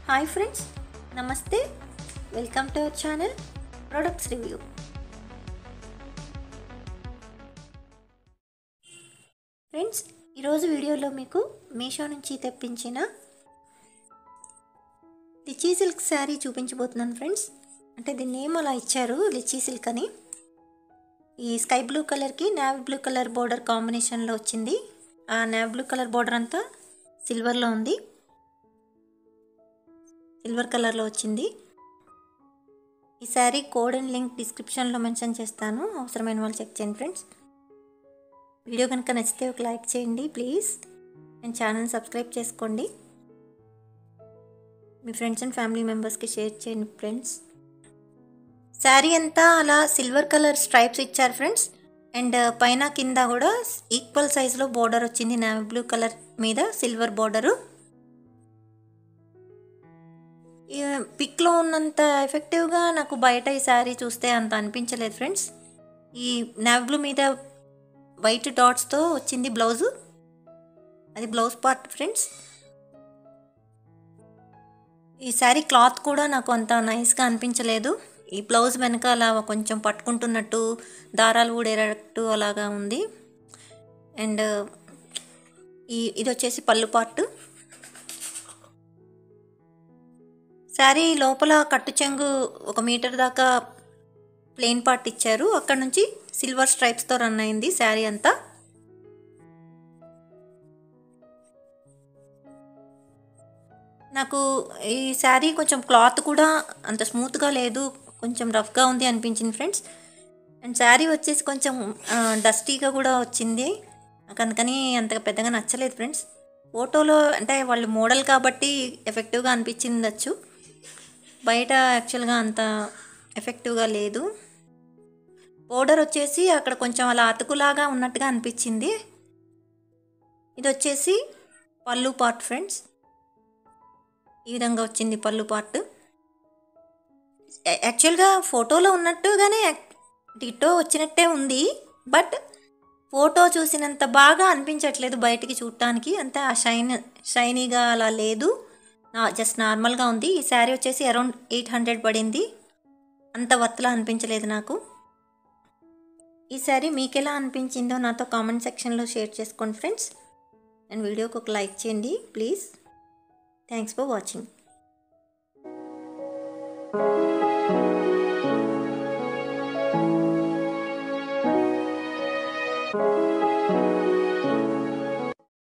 Hi friends, నమస్తే. Welcome to our channel products review. Friends, ఈరోజు వీడియోలో మీకు మీషో నుంచి తెప్పించిన లిచీ సిల్క్ శారీ చూపించబోతున్నాను ఫ్రెండ్స్. అంటే దీన్ని నేమ్ అలా ఇచ్చారు, లిచీ సిల్క్ అని. ఈ స్కై బ్లూ కలర్కి నేవీ బ్లూ కలర్ బోర్డర్ కాంబినేషన్లో వచ్చింది. ఆ నేవీ బ్లూ కలర్ బోర్డర్ అంతా సిల్వర్లో ఉంది, సిల్వర్ కలర్లో వచ్చింది. ఈ శారీ కోడ్ అండ్ లింక్ డిస్క్రిప్షన్లో మెన్షన్ చేస్తాను, అవసరమైన వాళ్ళు చెక్ చేయండి ఫ్రెండ్స్. వీడియో కనుక నచ్చితే ఒక లైక్ చేయండి ప్లీజ్, అండ్ ఛానల్ సబ్స్క్రైబ్ చేసుకోండి. మీ ఫ్రెండ్స్ అండ్ ఫ్యామిలీ మెంబర్స్కి షేర్ చేయండి ఫ్రెండ్స్. శారీ అంతా అలా సిల్వర్ కలర్ స్ట్రైప్స్ ఇచ్చారు ఫ్రెండ్స్, అండ్ పైన కింద కూడా ఈక్వల్ సైజులో బోర్డర్ వచ్చింది. నేవీ బ్లూ కలర్ మీద సిల్వర్ బోర్డరు. పిక్లో ఉన్నంత ఎఫెక్టివ్గా నాకు బయట ఈ శారీ చూస్తే అంత అనిపించలేదు ఫ్రెండ్స్. ఈ నేవీ బ్లూ మీద వైట్ డాట్స్తో వచ్చింది బ్లౌజు, అది బ్లౌజ్ పార్ట్ ఫ్రెండ్స్. ఈ శారీ క్లాత్ కూడా నాకు అంత నైస్గా అనిపించలేదు. ఈ బ్లౌజ్ వెనక అలా కొంచెం పట్టుకుంటున్నట్టు, దారాలు ఊడేటట్టు అలాగా ఉంది. అండ్ ఇది వచ్చేసి పళ్ళు పార్ట్. శారీ లోపల కట్టు చెంగు 1 మీటర్ దాకా ప్లెయిన్ పార్ట్ ఇచ్చారు, అక్కడ నుంచి సిల్వర్ స్ట్రైప్స్తో రన్ అయింది శారీ అంతా. నాకు ఈ శారీ కొంచెం క్లాత్ కూడా అంత స్మూత్గా లేదు, కొంచెం రఫ్గా ఉంది అనిపించింది ఫ్రెండ్స్. అండ్ శారీ వచ్చేసి కొంచెం డస్టీగా కూడా వచ్చింది, నాకు అందుకని అంతగా పెద్దగా నచ్చలేదు ఫ్రెండ్స్. ఫోటోలో అంటే వాళ్ళు మోడల్ కాబట్టి ఎఫెక్టివ్గా అనిపించిందచ్చు, బయట యాక్చువల్గా అంత ఎఫెక్టివ్గా లేదు. బోర్డర్ వచ్చేసి అక్కడ కొంచెం అలా అతుకులాగా ఉన్నట్టుగా అనిపించింది. ఇది వచ్చేసి పళ్ళు పార్ట్ ఫ్రెండ్స్, ఈ విధంగా వచ్చింది పళ్ళు పార్ట్. యాక్చువల్గా ఫోటోలో ఉన్నట్టుగానే డిటో వచ్చినట్టే ఉంది, బట్ ఫోటో చూసినంత బాగా అనిపించట్లేదు బయటికి చూడటానికి. అంతే ఆ షైనీగా అలా లేదు, జస్ట్ నార్మల్గా ఉంది. ఈ శారీ వచ్చేసి అరౌండ్ 800 పడింది, అంత వర్త్లా అనిపించలేదు నాకు. ఈ శారీ మీకు ఎలా అనిపించిందో నాతో కామెంట్ సెక్షన్లో షేర్ చేసుకోండి ఫ్రెండ్స్, అండ్ వీడియోకి ఒక లైక్ చేయండి ప్లీజ్. Thanks for watching.